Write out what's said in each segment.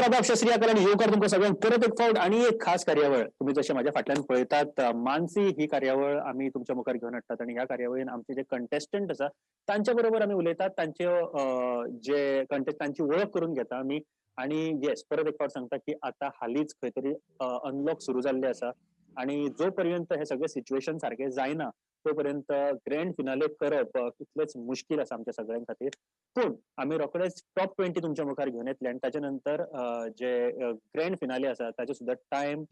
नमस्कार, आदाब, सत श्री अकाल आणि येवकार तुमकां सगळ्यांक परत एक फावट आणि एक खास कार्यावळ तुम्ही जशे माझ्या फाटल्यान पळयतात मानसी ही कार्यावळ आम्ही तुमच्या मुखार घेवन हाडटात आणि ह्या कार्यावळीन आमचे जे कंटेस्टंट आसा तांचे बरोबर आमी उलयतात तांचे जे तांची वळख करून घेता आमी आणि येस परत एक फावट सांगता की आता हालींच खंय तरी अनलॉक सुरू जाल्ले आसा आणि जो पर्यंत हे सगळे सिच्युएशन सारखे जायना तो पर्यंत ग्रँड फिनाले करप तितलेच मुश्कील आसा आमच्या सगळ्यां खातीर. पूण आमी रोखडेच टॉप 20 तुमच्या मुखार घेवन येतले आणि ताचे नंतर जे ग्रँड फिनाले आसा ताचे सुद्दां टायम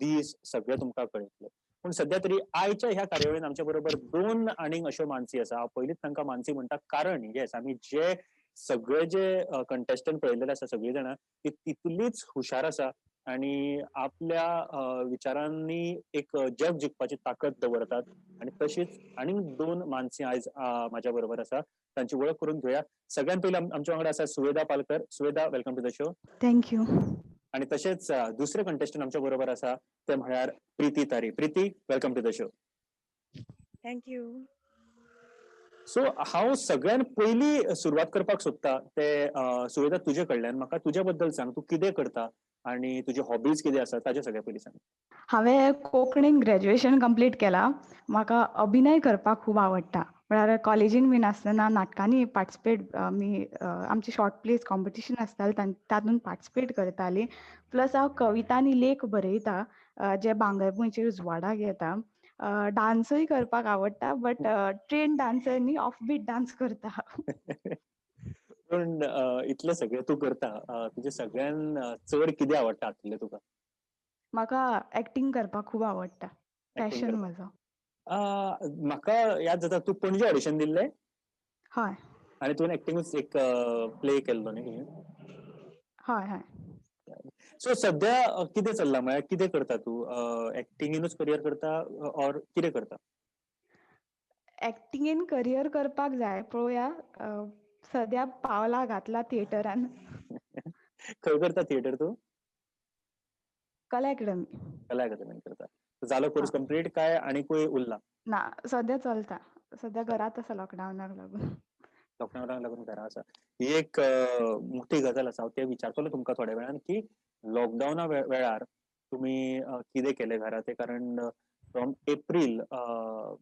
दीस सगळे तुमकां कळयतले. पूण सध्या तरी आयच्या ह्या कार्यावळीन आमच्या बरोबर 2 आनीक अश्यो मानसी आसा. हांव पयलींच तांकां मानसी म्हणटा कारण येस आमी जे सगळे जे कंटेस्टंट पळयलेले आसा सगळीं जाणां ती तितलीच हुशार आसा आणि आपल्या विचारांनी एक जग जिखपाची ताकद दवरतात आणि तशीच आनीक 2 मानसी आयज म्हाज्या बरोबर आसा. तांची वळख करून घेवया. सगळ्यात पयलीं आमच्या वांगडा आसा Suveda Palkar. Suveda, welcome to the show. Thank you. आणि तशेंच दुसरे कंटेस्टंट आमच्या बरोबर आसा ते म्हळ्यार Preeti Tari. Preeti, welcome to the show. Thank you. So हांव सगळ्यान पयलीं सुरवात करपाक सोदता ते सुवेदा तुजे कडल्यान. म्हाका तुज्या बद्दल सांग, तूं कितें करता आणि तुजी हॉबीज कितें आसा ताचे सगळ्यात पयलीं सांग. हांवें कोंकणीन ग्रॅज्युएशन कंप्लीट केलां. म्हाका अभिनय करपाक खूब आवडटा. म्हळ्यार कॉलेजीन बीन आसतना नाटकांनी पार्टिसिपेट आमची शॉर्ट प्लेस कॉम्पिटिशन आसतालें तातूंत पार्टिसिपेट करतालीं. प्लस हांव कविता आनी लेख बरयतां जे भांगरभूंयचेर उजवाडाक येता. डान्सूय करपाक आवडटा बट ट्रेन डान्सर न्ही ऑफ बीट डान्स करता. पूण इतलें सगळें तूं करता तुजें सगळ्यान चड कितें आवडटा हातूंतलें तुका? म्हाका एक्टींग करपाक खूब आवडटा. एक्टिंग पॅशन करपाक. म्हजो. म्हाका याद जाता तूं पणजे ऑडिशन दिल्लें हय. आणि तुवें एक्टिंगूच एक प्ले केल्लो न्ही तुवें? हय हय. सो सध्या कितें चल्लां म्हळ्यार कितें करता तूं? एक्टिंगीनूच करियर करता ऑर कितें करता? एक्टिंगेन करियर करपाक जाय पळोवया. सद्या पावला घातला थिएटरान. खंय करता थिएटर तूं? कला अकॅडमी. कला अकादमींत करता. जालो कोर्स हय. कंप्लीट काय आनीकूय उरला? ना सद्या चलता. सद्या घरात आसा लॉकडावनाक लागून. लॉकडावनाक लागून घरा आसा. ही एक मोठी गजाल आसा. हांव तें विचारतलों तुमकां थोड्या वेळान की लॉकडावना वेळार तुमी कितें केलें घरा तें कारण फ्रॉम एप्रील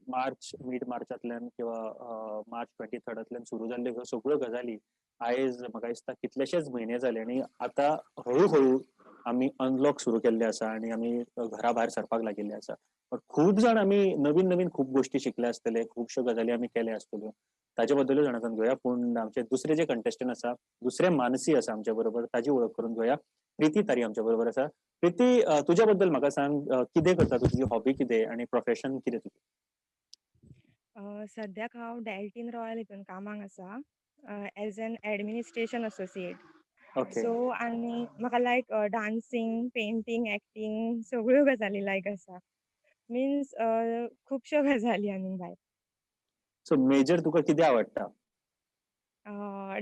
मार्च मिड मार्चांतल्यान किंवा मार्च 23rdaंतल्यान सुरू जाल्ल्यो ह्यो सगळ्यो गजाली आयज म्हाका दिसता कितलेशेच म्हयने जाले आणि आतां हळू आमी अनलॉक सुरू केल्ले आसा आणि आमी घरा भायर सरपाक लागिल्ले आसा. पण खूब जाण आमी नवीन नवीन खूब गोश्टी शिकले आसतले, खुबश्यो गजाली आमी केले आसतल्यो. ताचे बद्दलूय जाणां घेवया पूण आमचे दुसरे जे कंटेस्टंट आसा दुसरे मानसी आसा आमच्या बरोबर ताची वळख करून घेवया. प्रीती तारी आमच्या बरोबर आसा. प्रीती तुज्या बद्दल म्हाका सांग कितें करता तूं? तुजी हॉबी कितें आणि प्रोफेशन कितें तुजें? सद्याक हांव डेल्टीन रॉयल हितून कामाक आसा as an administration associate. Okay. So आनी म्हाका लायक डान्सिंग, पेंटिंग, एक्टिंग सगळ्यो गजाली लायक आसा. मिन्स खुबश्यो गजाली आनीक भायर. सो मेजर तुका कितें आवडटा?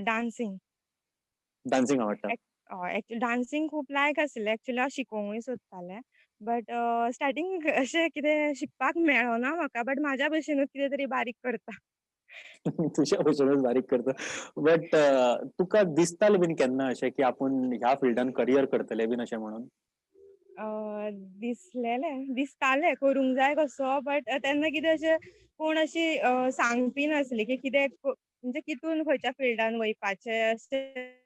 डान्सिंग. डान्सिंग आवडटा. एक्चुअली डान्सिंग खूब लायक आसलें. एक्चुअली हांव शिकोंकूय सोदतालें. बट स्टार्टींग अशें कितें शिकपाक मेळोना म्हाका. बट म्हाज्या भशेनूच कितें तरी बारीक करता. तुज्या भशेनूच बारीक करता. बट तुका दिसतालें बीन केन्ना अशें की आपूण ह्या फिल्डान करियर करतलें बीन अशें म्हणून? दिसतालें करूंक जाय कसो बट तेन्ना कितें अशें कोण अशी सांगपी नासली की कितें म्हणजे कितून खंयच्या फिल्डान वयपाचें अशें.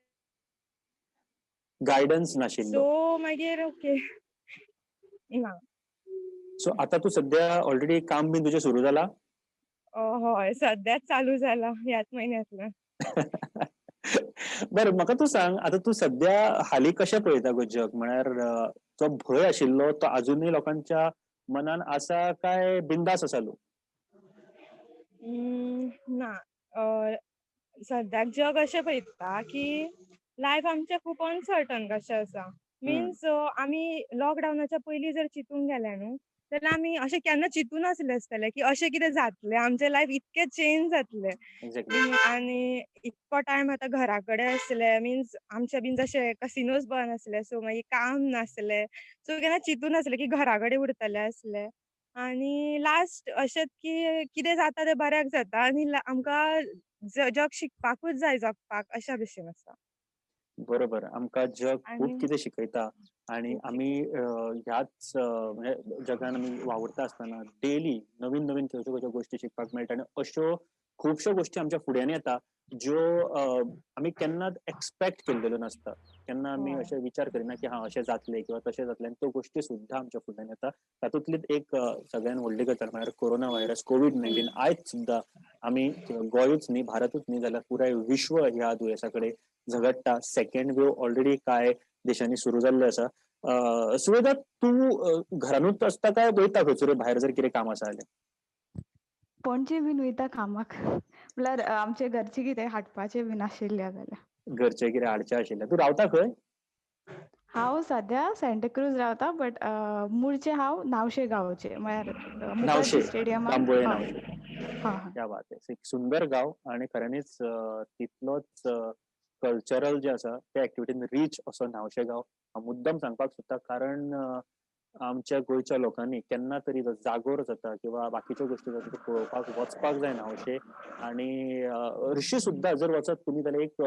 गायडन्स सो नाशिल्लो. मागीर ओके. ना. सो आतां तूं सध्या ऑलरेडी काम बीन तुजें सुरू जालां? हय सद्याच चालू जाला ह्याच म्हयन्यांतल्यान. बरें म्हाका तूं सांग आतां तूं सध्या हालीं कशें पळयता गो जग? म्हळ्यार जो भंय आशिल्लो तो अजुनूय लोकांच्या मनान आसा काय बिंदास आसा लोक? ना. सद्याक जग अशें पळयता की लायफ आमचें खूब अनसर्टन कशें आसा. हं. मिन्स आमी लॉकडावनाच्या पयलीं जर चिंतूंक गेले न्हू जाल्यार आमी अशें केन्ना चिंतूं नासले आसतले की अशें कितें जातलें. आमचें लायफ इतकें चेंज जातलें. एक्झॅक्टली. आनी इतको टायम आतां घरा कडेन आसलें मिन्स आमचे बीन जशे कसिनोज बंद आसले सो मागीर काम नासलें. सो केन्ना चिंतूं नासलें की घरा कडेन उरतलें आसलें. आनी लास्ट अशेंच की कितें जाता तें बऱ्याक जाता आनी आमकां जग शिकपाकूच जाय जगपाक अशा भशेन आसा. बरोबर. आमकां जग खूब आणि कितें शिकयता आणि खूप आमी शिकवतात. ह्याच म्हणजे जगान आमी वावुरता आसतना डेली नवीन खंयच्यो खंयच्यो गोश्टी शिकपाक मेळटा आनी अश्यो खुबश्यो गोश्टी आमच्या फुड्यान येता ज्यो आमी केन्नाच एक्सपेक्ट केल्लेल्यो नासता. केन्ना आमी हय. अशे विचार करिना की अशें जातलें किंवा तशें जातलें आनी त्यो गोश्टी सुद्दां आमच्या फुड्यान येता. तातूंतलीच एक सगळ्यान व्हडली गजाल म्हळ्यार कोरोना व्हायरस कोविड-19 आयज सुद्दां आमी गोंयूच न्ही भारतूच न्ही जाल्यार पुराय विश्व ह्या दुयेसा कडेन झगडटा. सेकंड वेव्ह ऑलरेडी कांय देशांनी सुरू जाल्लो आसा. सुवेदा तूं घरानूच आसता काय वयता खंयसर भायर जर कितें काम आसा जाल्यार? पणजे बीन वयता कामाक. म्हणल्यार आमचे घरचे कितें हाडपाचें बीन आशिल्लें जाल्यार. घरचें कितें हाडचें आशिल्लें. तूं रावता खंय? हांव सद्या सांताक्रूज रावतां बट मूळचें हांव नावशे गांवचें म्हळ्यार नावशे, मुखर्जी स्टेडियमान बांबोळे हय. नावशे. हय, हय. क्या बात है! एक सुंदर गांव आणि खऱ्यांनीच तितलोच कल्चरल जे आसा त्या एक्टिविटीन रीच असो न्हावशे गांव हांव मुद्दम सांगपाक सोदतां कारण आमच्या गोंयच्या लोकांनी केन्ना तरी जर जागोर जाता किंवा बाकीच्यो गोश्टी जाता त्यो पळोवपाक वचपाक जाय न्हावशे आणि हरशीं सुद्दां जर वचत तुमी जाल्यार एक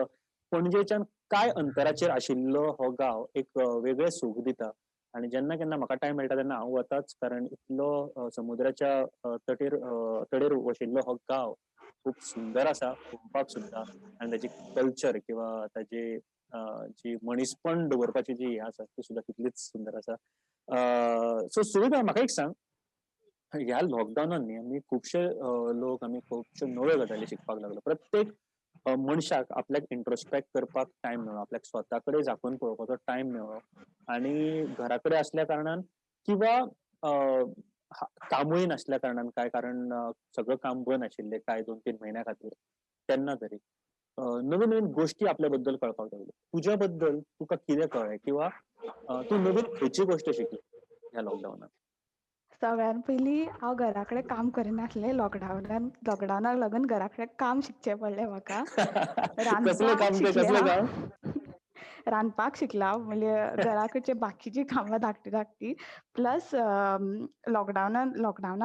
पणजेच्यान कांय अंतराचेर आशिल्लो हो गांव एक वेगळें सूख दिता आणि जेन्ना केन्ना म्हाका टायम मेळटा तेन्ना हांव वताच कारण इतलो समुद्राच्या तडेर वशिल्लो हो गांव खूब सुंदर आसा पळोवपाक सुद्दां आनी ताची कल्चर किंवा ताची जी मनीसपण दवरपाची जी हें आसा ती सुद्दां तितलीच सुंदर आसा. सो सुविधा म्हाका एक सांग ह्या लॉकडावनान न्ही आमी खुबशे लोक आमी खुबश्यो नव्यो गजाली शिकपाक लागलो. प्रत्येक मनशाक आपल्याक इंट्रोस्पेक्ट करपाक टायम मेळ्ळो. आपल्याक स्वता कडेन झाकून पळोवपाचो टायम मेळ्ळो आणि घरा कडेन आसल्या कारणान किंवा अ, कामूय नासल्या कारणान कांय कारण सगळं काम बंद आशिल्लें कांय 2-3 म्हयन्या खातीर. तेन्ना तरी नवीन नवीन गोश्टी आपल्या बद्दल कळपाक लागल्यो. तुज्या बद्दल तुका कितें कळ्ळें किंवा तूं नवीन खंयची गोश्ट शिकली ह्या लॉकडावनान? सगळ्यान पयलीं हांव घरा कडेन काम करिनासलें लॉकडावनाक लागून घरा कडेन काम शिकचें पडलें म्हाका. कसलें रांदपाक काम तें शिकलें कसलें काम? हांव. रांदपाक शिकलां म्हणजे घरा कडची बाकीचीं कामां धाकटीं प्लस लॉकडावनाक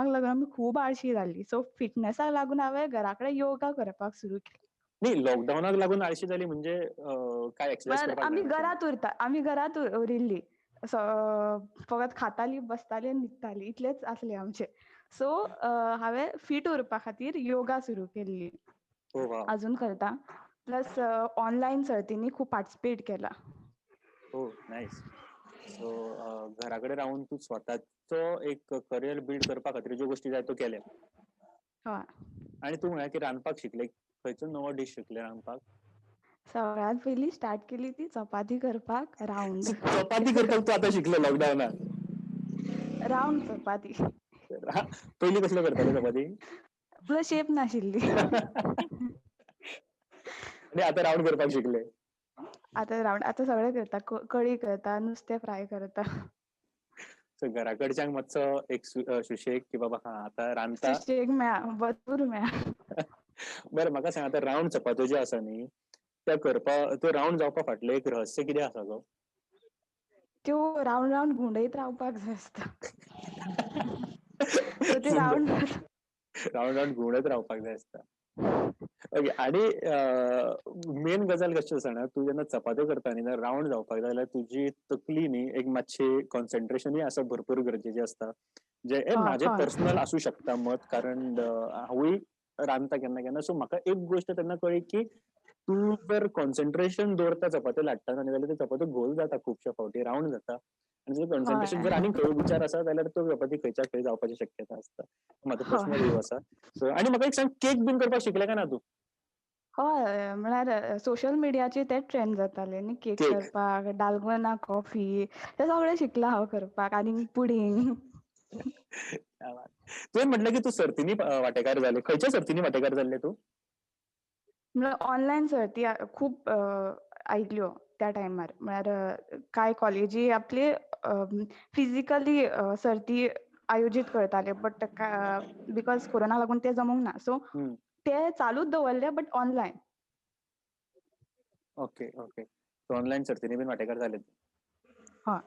लागून आमी खूब आळशी जाल्लीं. सो फिटनसाक लागून हांवें घरा कडेन योगा करपाक सुरू केलो. न्ही लॉकडावनाक लागून आळशी जाली म्हणजे काय एक्सरसाइज म्हळ्यार करपाक जायनाशिल्ली? आमी घरात उरिल्लीं. फकत खातालीं, बसतालीं आनी न्हिदतालीं इतलेंच आसलें आमचें. सो हांवें फीट उरपा खातीर योगा सुरू केल्ली. ओह वाव! अजून करतां. प्लस ऑनलायन सर्तींनी खूब पार्टिसिपेट केलां. ओह नायस. सो घरा कडेन रावन तूं स्वताचो एक करियर बिल्ड करपा खातीर ज्यो गोश्टी जाय त्यो केल्या. हय. आणि तूं म्हळ्यार की रांदपाक शिकलें. खंयचो नवो डीश शिकलें रांदपाक? सगळ्यांत पयलीं स्टार्ट केली ती चपाती करपाक रावंड. चपाती कशें करपाक तूं आतां शिकलो लॉकडावनान? रावंड चपाती. पयलीं कसल्यो करतालो चपाती? म्हळ्यार शेप नाशिल्ली. आनी आतां रावंड करपाक शिकलें. आतां सगळें करता. कडी करता, नुस्तें फ्राय करता. सो घरा कडच्यांक मातसो एक सुशेग की बाबा आतां रांदता. सुशेग मेळ्ळा, भरपूर मेळ्ळा. बरें म्हाका सांग आतां रावंड चपात्यो ज्यो आसा न्ही त्यो रावंड जावपा फाटलें एक रहस्य कितें आसा गो? त्यो रावंड घुंवडयत रावपाक जाय आसता. सो त्यो सुंदर. रावंड रावंड घुंवडयत रावपाक जाय आसता. ओके आनी मेन गजाल कशी आसा जाणा तूं जेन्ना चपात्यो करता न्ही जाल्यार रावंड जावपाक जाय जाल्यार तुजी तकली न्ही एक मातशी कॉन्सन्ट्रेशनूय आसप भरपूर गरजेचें आसता. हें हय, म्हाजें हय. पर्सनल आसूं शकता मत कारण हांवूय रांदतां केन्ना केन्ना सो म्हाका एक गोश्ट तेन्ना कळ्ळी की तूं जर कॉन्सन्ट्रेशन दवरता चपात्यो लाटतना न्ही जाल्यार त्यो चपात्यो घोल जाता खुबश्या फावटी रावंड जाता. आनी तुजें कॉन्सन्ट्रेशन जर हय. आनीक खंय विचार आसा जाल्यार त्यो चपाती खंयच्या खंय जावपाची शक्यता आसता. म्हाजो पर्सनल हय. व्ह्यू आसा. आनी म्हाका एक सांग केक बीन करपाक शिकलें काय ना तूं? हय, म्हळ्यार सोशल मिडियाचेर तेच ट्रेंड जाताले न्ही केक केक. करपाक, डाल्गोना कॉफी तें सगळें शिकलां हांव करपाक आनी पुडींग. क्या बात. तुवें म्हटलें की तूं सर्तींनी वांटेकार जालें. खंयच्या सर्तींनी वांटेकार जाल्लें तूं? म्हळ्यार ऑनलायन सर्ती खूब आयिल्ल्यो त्या टायमार. म्हळ्यार कांय कॉलेजी आपली फिजिकली सर्ती आयोजीत करताले बट बिकॉज कोरोना लागून तें जमूंक ना. सो हं. ते चालूच दवरले but online. Okay, okay. So online सर्तींनी बीन वांटेकार जालें तूं. हय.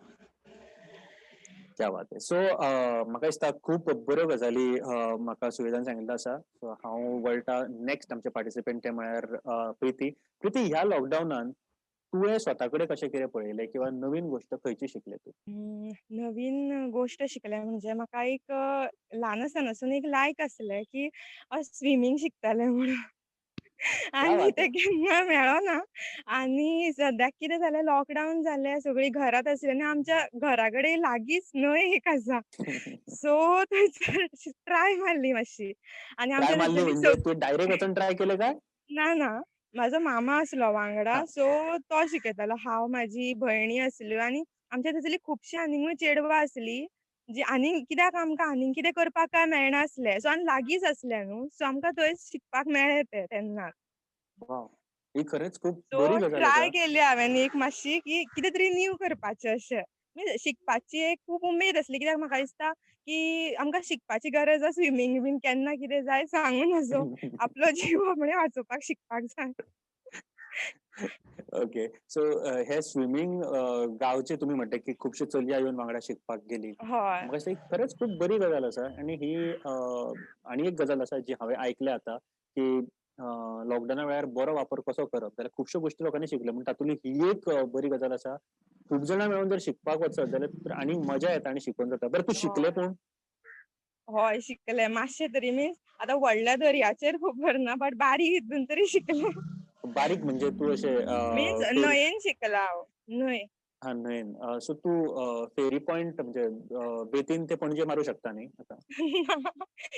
क्या बात है. सो म्हाका दिसता खूब बऱ्यो गजाली म्हाका सुविधान सांगिल्लो आसा. सो हांव वळटा नेक्स्ट आमचे पार्टिसिपंट ते म्हळ्यार प्रिती. प्रिती ह्या लॉकडावनान तुवें स्वता कडेन कशें कितें पळयलें किंवा नवीन गोश्ट खंयची शिकले तूं? नवीन गोष्ट शिकलें म्हणजे म्हाका एक ल्हान आसतनासून एक लायक आसलें, की स्विमींग शिकतलें म्हणून. क्या आनी बात तें है! केन्ना मेळोना. आनी सद्याक कितें जालें लॉकडावन जालें, सगळीं घरांत आसलीं आनी आमच्या घरा कडेन लागींच न्हंय एक आसा. सो थंयसर ट्राय मारली मातशी आनी ट्राय आमच्या मारली थंयसरली म्हणजे तू डायरेक्ट वचून ट्राय केलें काय? ना, ना. म्हाजो मामा आसलो वांगडा, हां. सो तो शिकयतालो. हांव, म्हाजी भयणी आसल्यो आनी आमच्या थंयसरलीं खुबशीं आनिकूय चेडवां आसलीं, जीं आनीक कित्याक आमकां आनीक कितें करपाक काय मेळनासलें. सो आमी लागींच आसले न्हू, सो आमकां थंयच शिकपाक मेळ्ळें तें तेन्नाच. वॉव! ही खरंच खूप सो बरी गजाल ट्राय आसा. केली हांवेन एक मातशी, की कितें तरी न्यू करपाचें अशें. म्हणजे शिकपाची एक खूब उमेद आसली, कित्याक म्हाका दिसता, की आमकां शिकपाची गरज आसा स्विमींग बीन केन्ना कितें जाय सांगूं नजो. आपलो जीव आपणें वाचोवपाक शिकपाक जाय. ओके. सो हे स्विमींग गांवचे तुमी म्हणटा, की खुबश्यो चलया येवन वांगडा शिकपाक गेलीं. हय. म्हाका दिसता ही खरंच खूब बरी गजाल आसा आनी ही आनी एक गजाल आसा जी हांवें आयकल्या आतां, की लॉकडावना वेळार बरो वापर कसो करप. जाल्यार खुबश्यो गोश्टी लोकांनी शिकल्यो पूण तातूंतली ही एक बरी गजाल आसा. खूब जाणां मेळून जर शिकपाक वचत जाल्यार आनीक मजा येता आनी शिकून जाता. बरें तूं शिकलें हय. पूण? हय, शिकलें मातशें तरी मीन्स आतां व्हडल्या दर्याचेर खबर ना, बट बारीक हितून तरी शिकलें. बारीक म्हणजे तूं अशें मीन्स फेरी न्हंयेन शिकलां हांव. न्हंय. हां, न्हंयेन. सो तूं फेरी पॉइंट म्हणजे बेतीन ते पणजे मारूं शकता न्ही आतां?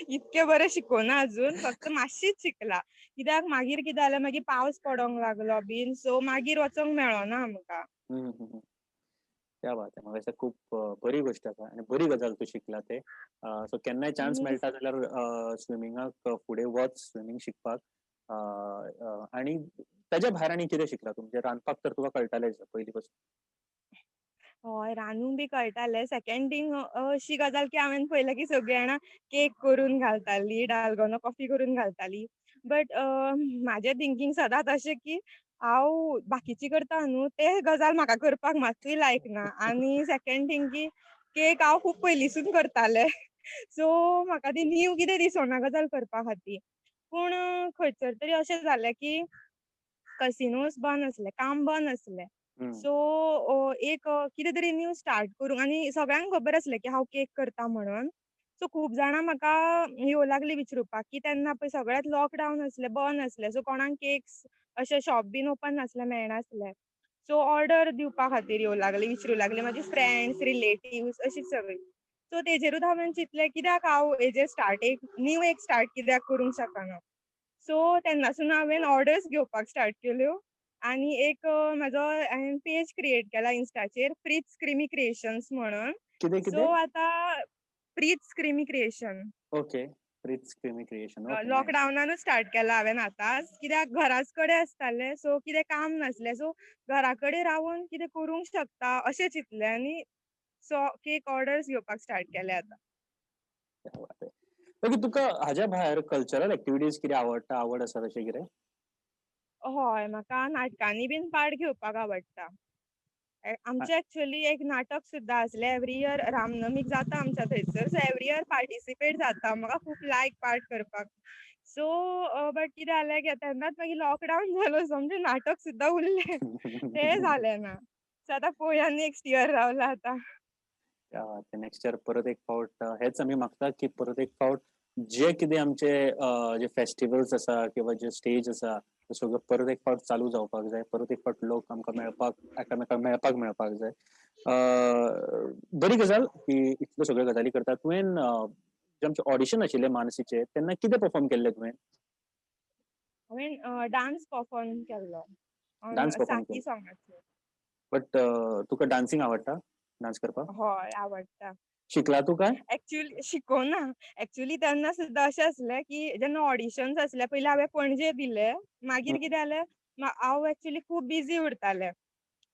इतकें बरें शिकोना अजून, फक्त मातशीच शिकलां. कित्याक मागीर कितें जालें, मागीर पावस पडोंक लागलो बीन, सो मागीर वचोंक मेळोना आमकां. हं, हं, हं. क्या बात है! म्हाका दिसता खूब बरी गोश्ट आसा आनी बरी गजाल तूं शिकला तें. सो केन्नाय चान्स आनी मेळटा जाल्यार स्विमिंगाक फुडें वच स्विमींग शिकपाक. अ, आनी ताच्या भायर आनी कितें शिकला तूं? म्हणजे रांदपाक तर तुका कळटालेंच पयलीं पासून. हय, रांदूंक बी कळटालें. सेकंड थिंग अशी गजाल, की हांवेन पळयलां, की सगळीं जाणां केक करून घालतालीं, डालगोना कॉफी करून घालतालीं. बट म्हाजें थिंकींग सदांच अशें, की हांव बाकीचीं करता न्हू, ते गजाल म्हाका करपाक मात्तूय लायक ना. आनी सेकंड थिंग, की केक हांव खूब पयलींसून करतालें. सो म्हाका ती न्यू कितें दिसोना गजाल करपा खातीर. पूण खंयसर तरी अशें जालें, की कसिनोज बंद आसले, काम बंद आसलें. हं. सो एक कितें तरी न्यू स्टार्ट करूंक आनी सगळ्यांक खबर आसलें, की हांव केक करता म्हणून. सो खूब जाणां म्हाका येवं लागलीं विचरुपाक, की तेन्ना पळय सगळ्यात लॉकडावन आसलें, बंद आसलें. सो कोणाक केक्स अशे शॉप बीन ओपन नासलें, मेळनासलें. सो ऑर्डर दिवपा खातीर येवं लागलीं, विचरूं लागलीं. म्हाजी फ्रेंड्स, रिलेटिव्हज अशींच सगळीं. सो तेजेरूच हांवेन चिंतलें, कित्याक हांव हेजेर स्टार्ट एक न्यू एक स्टार्ट कित्याक करूंक शकना. सो तेन्नासून हांवेन ऑर्डर्स घेवपाक स्टार्ट केल्यो आनी एक म्हाजो हांवेन पेज क्रिएट केला इन्स्टाचेर प्रीत्स क्रिमी क्रिएशन्स म्हणून. कितें, सो कितें? आतां Preets creamy creation okay. Preets creamy creation. Okay, nice. लॉकडावनानूच स्टार्ट केला हांवेन आतांच. कित्याक घराच कडेन आसतालें, सो कितें काम नासलें. सो घरा कडेन रावून कितें करूंक शकता अशें चिंतलें आनी सो केक ऑर्डर्स घेवपाक स्टार्ट केले आतां. क्या बात है! बाकी तुका हाच्या भायर कल्चरल एक्टिविटीज कितें आवडटा, आवड आसा तशें कितें? हय, म्हाका नाटकांनी बीन पार्ट घेवपाक आवडटा. आ आमचें एक्चुअली एक नाटक सुद्दां आसलें एवरी इयर रामनमीक जाता आमच्या थंयसर. सो एवरी इयर पार्टिसिपेट जाता. म्हाका खूब लायक पार्ट करपाक. सो बट कितें जालें, की तेन्नाच मागीर लॉकडावन जालो. सो आमचें नाटक सुद्दां उरलें. तें जालें ना. सो आतां पळोवया नेक्स्ट इयर रावला आतां. क्या बात है! नेक्स्ट इयर परत एक फावट हेच आमी मागता, की परत एक फावट जे कितें आमचे जे फेस्टिवल्स आसा किंवा जे स्टेज आसा, ते सगळं परत एक फावट चालू जावपाक जाय. परत एक फावट लोक आमकां मेळपाक एकामेकांक मेळपाक जाय. अ, बरी गजाल की इतल्यो सगळ्यो गजाली करता. तुवें जे आमचे ऑडिशन आशिल्लें मानसीचें, तेन्ना कितें परफॉर्म केल्लें तुवें? हांवेन डान्स परफॉर्म केल्लो डान्स परफॉर्म साकी केलो. सॉंगाचेर. बट तुका डान्सिंग आवडटा? डान्स करपाक? हय, आवडटा. शिकला तूं काय? एक्चुअली शिकोवना. एक्चुअली तेन्ना सुद्दां अशें आसलें, की जेन्ना ऑडिशन्स आसले, पयलीं हांवें पणजे दिले. मागीर हं. कितें जालें, हांव एक्चुअली खूब बिझी उरतालें. ओके.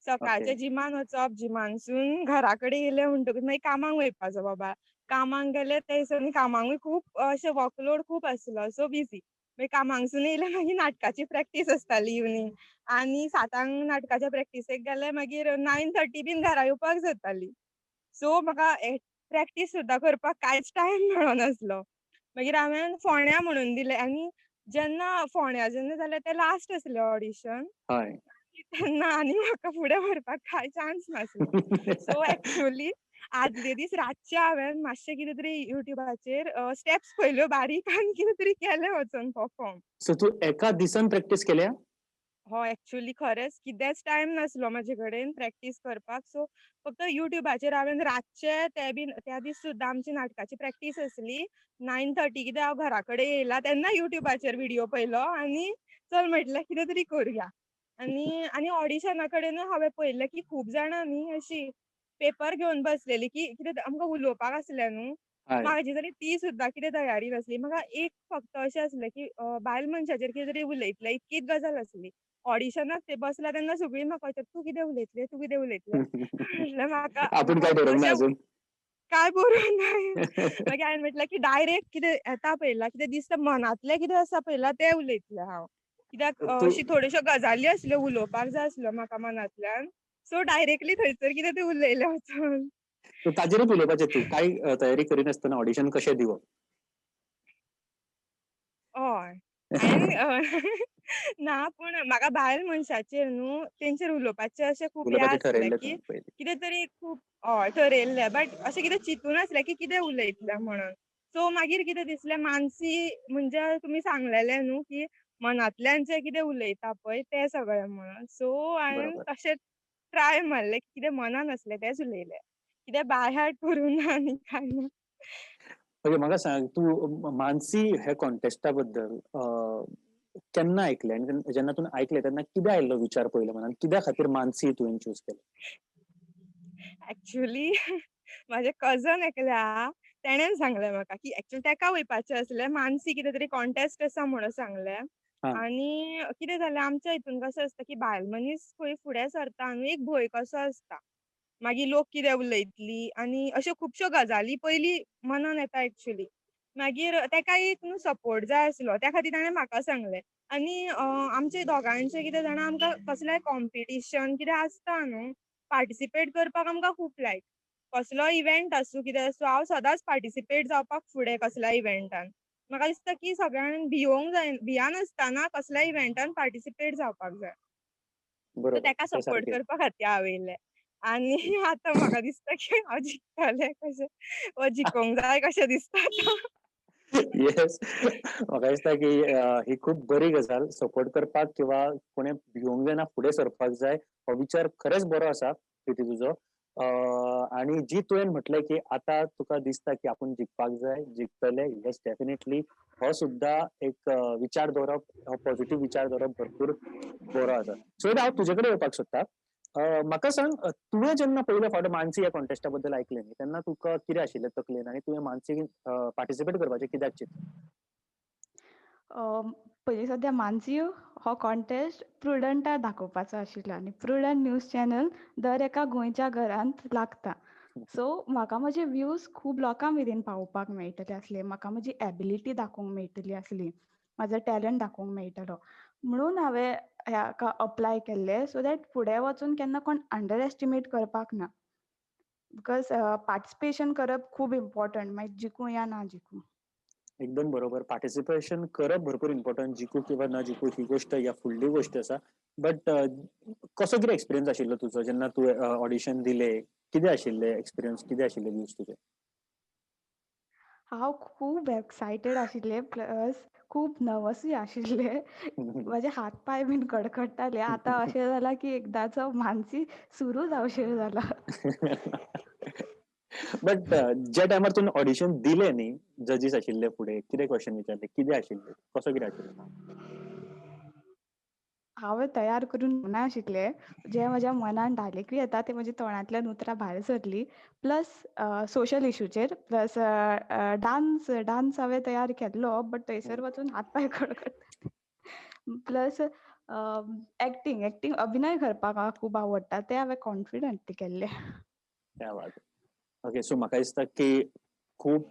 सकाळचें जिमान वचप, जिमानसून घरा कडेन येयलें म्हणटकूच मागीर कामाक वयपाचो बाबा. कामाक गेलें ते दिसांनी कामाकूय खूब अशें वर्कलोड खूब आसलो, सो बिझी. मागीर कामांकसून येयलें मागीर नाटकाची प्रॅक्टीस आसताली इवनींग आनी 7:00 नाटकाच्या प्रॅक्टिसेक गेलें मागीर 9:30 बीन घरा येवपाक जाताली. सो म्हाका प्रॅक्टीस सुद्दां करपाक कांयच टायम मेळनासलो. मागीर हांवेन फोंड्या म्हणून दिलें आनी जेन्ना फोंड्या जेन्ना जालें तें लास्ट आसलें ऑडिशन. हय. की त्यांना आनी म्हाका फुडें व्हरपाक कांय चान्स नासलो. सो एक्चुअली आदले दीस रातचे हांवें मातशें कितें तरी युट्यूबाचेर स्टेप्स पयल्यो बारीक आनी कितें तरी केलें वचून परफॉर्म. सो तू एका दिसान प्रॅक्टिस केल्या? हो, एक्चुअली खरेंच कितेंच टायम नासलो म्हाजे कडेन प्रॅक्टीस करपाक. सो फक्त युट्यूबाचेर हांवेन रातचे ते बीन त्या दीस सुद्दां आमची नाटकाची प्रॅक्टीस आसली. 9:30 कितें हांव घरा कडेन येयलां तेन्ना युट्यूबाचेर व्हिडिओ पयलो आनी चल म्हटलें कितें तरी करुया. आनी ऑडिशना कडेनूय हांवें पळयल्लें की खूब जाणां न्ही अशीं पेपर घेवन बसलेलीं की कितें आमकां उलोवपाक आसलें न्हू. हय. म्हाजी जाल्यार ती सुद्दां कितें तयारी नासली. म्हाका एक फक्त अशें आसलें की बायल मनशाचेर कितें तरी उलयतलें इतकीच गजाल आसली. ऑडिशनाक ते बसला तेन्ना सगळीं म्हाका विचारता, "तूं कितें उलयतलें? तूं कितें उलयतलें?" म्हटलें म्हाका आपण म्हाका काय ठरवलं नाही अशें अजून. काय बरोवंक ना. मागीर हांवें म्हटलें की डायरेक्ट कितें येता पळयला, कितें दिसता मनांतलें कितें आसा पळयला तें उलयतलें हांव. कित्याक तू अशीं थोड्योश्यो गजाली आसल्यो उलोवपाक जाय आसलो म्हाका मनांतल्यान. सो डायरेक्टली थंयसर कितें तें उलयलें वचून. सो ताजेरूच उलोवपाचें तूं. काय तयारी करिनासतना ऑडिशन कशें दिवप? हय. हांवेन ना पूण म्हाका बायल मनशाचेर न्हू तेंचेर उलोवपाचें अशें खूब हें उलोवपाचें आसलें ठरयल्लें की तुवें पयलीं. कितें तरी खूब हय ठरयल्लें बट अशें कितें चिंतून नासलें की कितें उलयतलें म्हणून. सो मागीर कितें दिसलें मानसी म्हणजे तुमी सांगलेलें न्हू की मनांतल्यान जें कितें उलयता पळय तें सगळें म्हणून. सो हांवेन बरोबर. तशें ट्राय मारलें की कितें मनान आसलें तेंच उलयलें. कितें बाय हार्ट करूं ना आनी कांय ना. म्हणजे म्हाका सांग तू मानसी हे कॉन्टेस्टा बद्दल केन्ना आयकलें आनी जेन्ना तुवें आयकलें तेन्ना कितें आयिल्लो विचार पयलो मनान? कित्या खातीर मानसी तुवें चूज केलें? एक्चुअली म्हाजे कझन एकले आहा, तेणेन सांगलें म्हाका, की एक्चुअली तेका वयपाचें आसलें. मानसी कितें तरी कॉन्टेस्ट आसा म्हणून सांगलें. हां. आनी कितें जालें आमच्या हितून कशें आसता, की बायल मनीस खंय फुडें सरता न्हू एक भंय कसो आसता. मागीर लोक कितें उलयतली आनी अश्यो खुबश्यो गजाली पयलीं मनान येता एक्चुअली. मागीर तेका एक न्हू सपोर्ट जाय आसलो. त्या खातीर ताणें म्हाका सांगलें. आनी आमचे दोगांयचें कितें जाणा आमकां कसलेंय कॉम्पिटिशन कितें आसता न्हू, पार्टिसिपेट करपाक आमकां खूब लायक. कसलोय इव्हेंट आसूं कितें आसूं हांव सदांच पार्टिसिपेट जावपाक फुडें कसल्याय इव्हेंटान. म्हाका दिसता की सगळ्यांक भिवोंक जाय भियानासतना कसल्याय इव्हेंटान पार्टिसिपेट जावपाक जाय. सो बरोबर. तेका तें सपोर्ट सारकें. करपा खातीर हांव येयलें. आनी आतां म्हाका दिसता की हांव जिखतलें कशें वा जिखोंक जाय कशें दिसता आतां. येस. म्हाका दिसता की ही खूब बरी गजाल सपोर्ट करपाक किंवा कोणें भिवूंक जायना, फुडें सरपाक जाय. हो विचार खरेंच बरो आसा प्रिती तुजो. आनी जी तुवें म्हटलें की आतां तुका दिसता की आपूण जिखपाक जाय, जिखतले. Yes definitely. हो सुद्दां एक विचार दवरप, हो पॉझिटिव्ह विचार दवरप भरपूर बरो आसा. सो हांव तुजे कडेन येवपाक सोदतां. म्हाका सांग तुवें जेन्ना पयले फावट मानसी ह्या कॉन्टेस्टा बद्दल आयकलें न्ही, तेन्ना तुका कितें आशिल्लें तकलेन आनी तुवें मानसीक पार्टिसिपेट करपाचें कित्याक चिंतलें? पयलीं सद्या मानसी हो कॉन्टेस्ट प्रुडंटाक दाखोवपाचो आशिल्लो आनी प्रुडंट न्यूज चॅनल दर एका गोंयच्या घरांत लागता. सो म्हाका म्हजे व्ह्यूज खूब लोकां मेरेन पावोवपाक मेळटले आसले. म्हाका म्हजी एबिलिटी दाखोवंक मेळटली आसली. म्हाजो टॅलंट दाखोवंक मेळटलो. म्हणून हांवें हाका अप्लाय केल्लें सो दॅट फुडें वचून केन्ना कोण अंडर एस्टिमेट करपाक ना. बिकॉज पार्टिसिपेशन करप खूब इम्पोर्टंट मागीर जिखूं या ना जिखूं. एकदम बरोबर. पार्टिसिपेशन करप भरपूर इम्पोर्टंट. जिखूं किंवा न जिखूं ही गोष्ट या फुडली गोष्ट आसा. बट कसो कितें एक्सपिरियन्स आशिल्लो तुजो जेन्ना तुवें ऑडिशन दिलें? कितें आशिल्लें एक्सपिरियन्स? कितें आशिल्ले व्ह्यूज तुजे? हांव खूब एक्सायटेड आशिल्लें प्लस खूब नर्वसूय आशिल्लें. म्हजे हात पाय बीन कडकडटाले. आतां अशें जालां की एकदांचो मानसी सुरू जावंशीर जाला. बट ज्या टायमार तुवें ऑडिशन दिलें न्ही, जजीस आशिल्ले फुडें, कितें क्वेशन विचारले? कितें आशिल्लें? कसो कितें आशिल्लो? हांवें तयार करून नाशिकलें. जें म्हज्या मनान डायरेक्टली येता तें म्हज्या तोंडांतल्यान उतरां भायर सरलीं. प्लस सोशल इश्यूचेर प्लस डान्स हांवें तयार केल्लो बट थंयसर वचून हात पाय कडकडटा. प्लस एक्टींग अभिनय करपाक म्हाका खूब आवडटा. तें हांवें कॉन्फिडंटली केल्लें. क्या बात है. ओके. सो म्हाका दिसता की खूब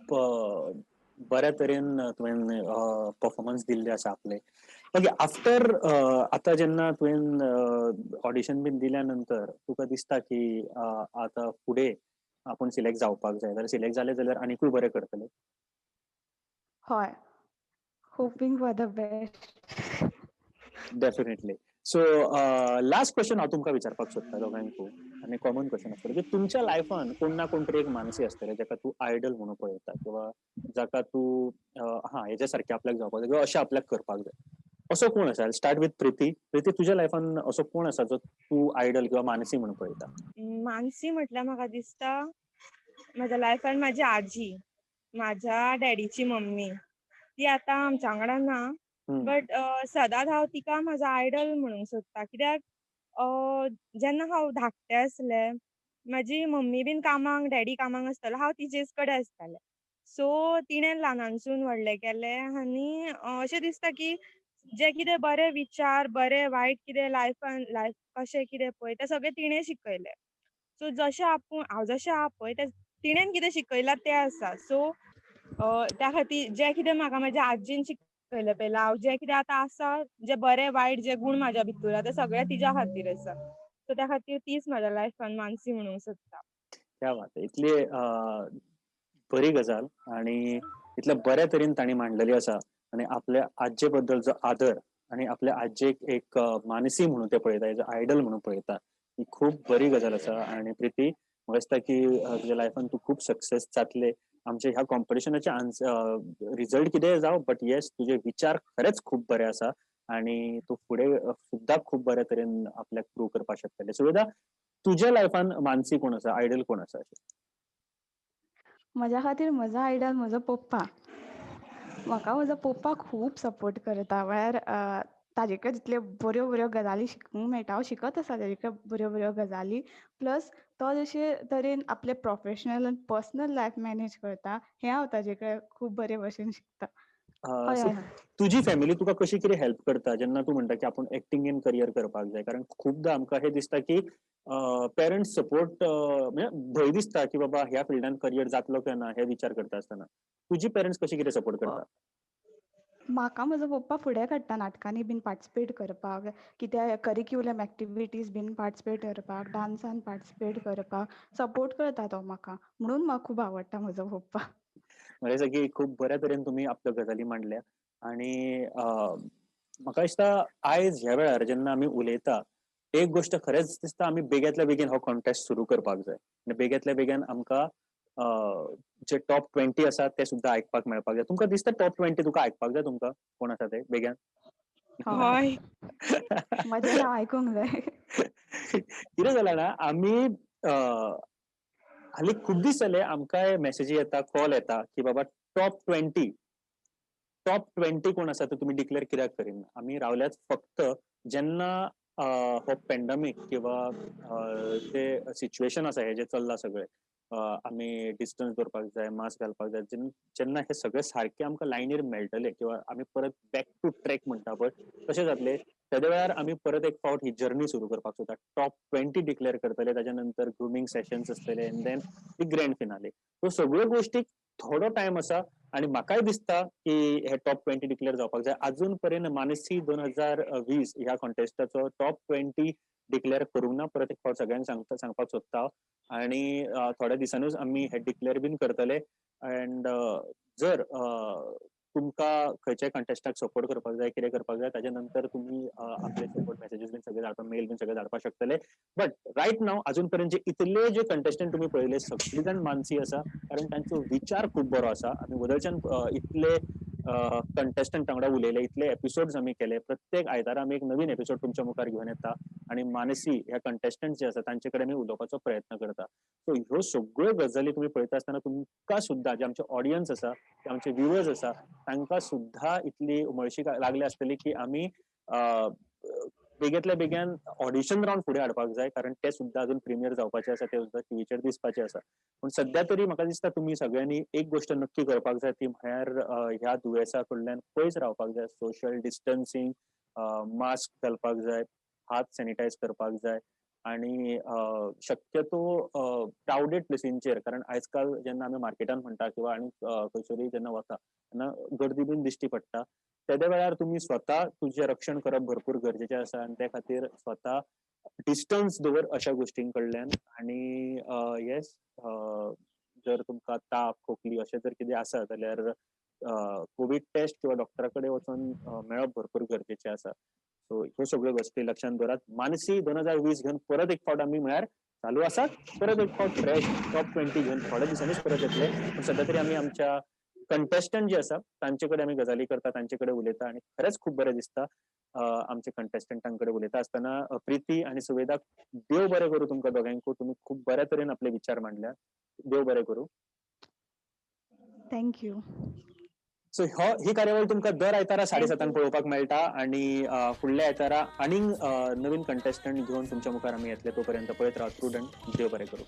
बऱ्या तरेन तुवें परफॉर्मन्स दिल्लें आसा आपलें. ओके. आफ्टर आतां जेन्ना तुवें ऑडिशन बीन दिल्या नंतर तुका दिसता की आतां फुडें आपूण सिलेक्ट जावपाक जाय. जाल्यार सिलेक्ट जालें जाल्यार आनीकूय बरें करतलें? हय. Hoping for the best. Definitely. So last question हांव तुमकां विचारपाक सोदता दोगांयकूय आनी कॉमन क्वेश्चन आसतलें की तुमच्या लायफान कोण ना कोण तरी एक मानसी आसतलें जाका तूं आयडल म्हणून पळयता किंवा जाका तूं हेजे सारकें आपल्याक जावपाक जाय किंवा अशें आपल्याक करपाक जाय. असो कोण आसा? Start with Preeti. प्रीती तुज्या लायफान असो कोण आसा जो तूं आयडल किंवा मानसी म्हणून पळयता? मानसी म्हटल्यार म्हाका दिसता म्हज्या लायफान म्हाजी आजी, म्हाज्या डॅडीची मम्मी. ती आतां आमच्या वांगडा ना, हम्म. बट सदांच हांव तिका म्हाजो आयडल म्हणूंक सोदता. कित्याक जेन्ना हांव धाकटें आसलें, म्हाजी मम्मी बीन कामाक, डॅडी कामाक आसतालो, हांव तिचेच कडेन आसतालें. सो तिणें ल्हानानसून व्हडलें केलें आनी अशें दिसता की जे कितें बरे विचार, बरें वायट कितें लायफ कशें कितें पळय तें सगळें तिणें शिकयलें. सो जशें हांव जशें आहा पळय तें तिणेन कितें शिकयलां तें आसा. सो त्या खातीर जें कितें म्हाका म्हाज्या आजीन शिकयलें पयलें, हांव जें कितें आतां आसा, जे बरे वायट जे गूण म्हाज्या भितर आहा, ते सगळे तिच्या खातीर आसा. सो त्या खातीर तीच म्हाज्या लायफान मानसी म्हणूंक सोदता. क्या बात आहे. इतली बरी गजाल आणि इतल्या बऱ्या तरेन तांणी मांडलेली आसा आणि आपल्या आजे बद्दल जो आदर आणि आपल्या आजेक एक मानसी म्हणून ते पळयता, एज आयडल म्हणून पळयता, ही खूब बरी गजाल आसा. आणि प्रीती म्हाका दिसता की तुज्या लायफान तूं खूब सक्सेस जातले. आमच्या ह्या कॉम्पिटिशनाचे रिजल्ट कितेंय जावं, बट येस तुजे विचार खरेंच खूब बरे आसा आणि तूं फुडें सुद्दां खूब बऱ्या तरेन आपल्याक प्रूव करपाक शकतलें. सुवेदा, तुज्या लायफान मानसी कोण आसा, आयडल कोण आसा? म्हज्या खातीर म्हजो आयडल म्हजो पप्पा. म्हाका म्हजो पप्पा खूब सपोर्ट करता. म्हळ्यार ताजे कडल्यान जितल्यो बऱ्यो बऱ्यो गजाली शिकूंक मेळटा, हांव शिकत आसा ताजे कडल्यान बऱ्यो बऱ्यो गजाली. प्लस तो जशे तरेन आपलें प्रोफेशनल आनी पर्सनल लायफ मॅनेज करता, हें हांव ताजे कडल्यान खूब बरे भशेन शिकता. हय सो हय हय. तुजी फॅमिली तुका कशी कितें हेल्प करता जेन्ना तूं म्हणटा की आपूण एक्टिंगेन करियर करपाक जाय? कारण खूबदां आमकां हें दिसता की पेरंट्स सपोर्ट म्हणजे भंय दिसता की बाबा ह्या फिल्डान करियर जातलो काय ना हे विचार करता आसतना. तुजी पेरंट्स कशी कितें सपोर्ट अ, करता? म्हाका म्हजो पप्पा फुडें काडटा नाटकांनी बीन पार्टिसिपेट करपाक, कित्या करिक्युलम एक्टिविटीज बीन पार्टिसिपेट करपाक, डान्सान पार्टिसिपेट करपाक सपोर्ट करता तो म्हाका. म्हणून म्हाका खूब आवडटा म्हजो पप्पा. म्हणजे सगळी खूब बऱ्या तरेन तुमी आपल्यो गजाली मांडल्या आणि म्हाका दिसता आयज ह्या वेळार जेन्ना आमी उलयता, एक गोश्ट खरेंच दिसता आमी बेग्यातल्या बेगीन हो कॉन्टेस्ट सुरू करपाक जाय आनी बेग्यातल्या बेगीन आमकां जे टॉप 20 आसा ते सुद्दां आयकपाक मेळपाक जाय. तुमकां दिसता टॉप 20 तुका आयकपाक जाय तुमकां? कोण आसा ते बेग्यान? हय. हय. म्हजें नांव आयकूंक जाय. कितें जालां ना, आमी हालीं खूब दीस जाले आमकांय मेसेजी येता, कॉल येता की बाबा टॉप 20 कोण आसा ते तुमी डिक्लेअर कित्याक करिना? आमी रावल्यात फक्त जेन्ना हो पॅन्डेमीक किंवा जे सिच्युएशन आसा हे जे चल्लां सगळें, आमी डिस्टन्स दवरपाक जाय, मास्क घालपाक जाय, जेन्ना हे सगळें सारकें आमकां लायनीर मेळटलें किंवा आमी परत बॅक टू ट्रॅक म्हणटा पळय तशें जातलें, तेदे वेळार आमी परत एक फावट ही जर्नी सुरू करपाक सोदता. टॉप 20 डिक्लेअर करतले, ताच्या नंतर ग्रुमींग सेशन्स आसतले एंड देन दी ग्रँड फिनाले. ह्यो सगळ्यो गोश्टीक थोडो टायम आसा आणि म्हाकाय दिसता की हे टॉप 20 डिक्लेअर जावपाक जाय. अजून पर्यंत मानसी 2020 ह्या कॉन्टेस्टाचो टॉप 20 डिक्लेअर करूंक ना. परत एक फावट सगळ्यांक सांगपाक सोदता हांव. आणि थोड्या दिसांनीच आमी हे डिक्लेअर बीन करतले एंड जर तुमकां खंयच्याय कॉन्टेस्टाक सपोर्ट करपाक जाय, कितें करपाक जाय, ताच्या नंतर तुमी आपले सपोर्ट मेसेजीस बीन सगळे धाडपाक, मेल बीन सगळे धाडपाक शकतले. बट रायट नाव अजून पर्यंत जे इतले जे कंटेस्टंट तुमी पळयले सगळीं जाण मानसी आसा, कारण तांचो विचार खूब बरो आसा. आमी वदळच्यान इतले कंटेस्टंट वांगडा उलयले, इतले एपिसोड्स आमी केले. प्रत्येक आयतारा आमी एक नवीन एपिसोड तुमच्या मुखार घेवन येता आणि मानसी ह्या कंटेस्टंट जे आसा तांचे कडेन आमी उलोवपाचो प्रयत्न करता. सो ह्यो सगळ्यो गजाली तुमी पळयता आसतना तुमकां सुद्दां जे आमचे ऑडियन्स आसा, जे आमचे व्ह्युअर्स आसा, तांकां सुद्दां इतली उमळशीक लागली आसतली की आमी बेग्यातल्या बेग्यान ऑडिशन रावंड फुडें हाडपाक जाय, कारण ते सुद्दां अजून प्रिमियर जावपाचे आसा, ते सुद्दां टीव्हीचेर दिसपाचे आसा. पूण सध्या तरी म्हाका दिसता तुमी सगळ्यांनी एक गोश्ट नक्की करपाक जाय, ती म्हळ्यार ह्या दुयेंसा कडल्यान पयस रावपाक जाय. सोशल डिस्टन्सिंग, मास्क घालपाक जाय, हात सॅनिटायज करपाक जाय आणि शक्यतो क्रावडेड प्लेसींचेर, कारण आयज काल जेन्ना आमी मार्केटान म्हणटा किंवा आनी खंयसरूय जेन्ना वता तेन्ना गर्दी बीन दिश्टी पडटा. तेदे वेळार तुमी स्वता तुजें रक्षण करप भरपूर गरजेचें आसा आनी ते खातीर स्वता डिस्टन्स दवर अशा गोश्टीं कडल्यान. आणि येस, जर तुमकां ताप, खोकली अशें जर कितें आसा जाल्यार कोवीड टेस्ट किंवा डॉक्टरा कडेन वचून मेळप भरपूर गरजेचें आसा. सो ह्यो सगळ्यो गोष्टी लक्षात दवरात. मानसी 2020 घेऊन परत एक फावट आम्ही म्हळ्यार चालू आसात. परत एक फावट फ्रेश टॉप 20 घेऊन थोड्या दिसांनीच परत येतले. पण सध्या तरी आम्ही आमच्या कंटेस्टंट जे आसा तांचे कडेन आमी गजाली करता, तांचे कडेन उलयता आनी खरेंच खूब बरें दिसता आमचे कंटेस्टंटां कडेन उलयता आसतना. प्रिती आनी सुवेदा, देव बरें करूं तुमकां दोगांयकूय. तुमी खूब बऱ्या तरेन आपले विचार मांडल्यात. देव बरें करूं. Thank you. सो ही कार्यावळ तुमकां दर आयतारा 7:30 पळोवपाक मेळटा आनी फुडल्या आयतारा आनीक नवीन कंटेस्टंट घेवन तुमच्या मुखार आमी येतले. तोपर्यंत पळयत राहा ट्रुडंट. देव बरें करूं.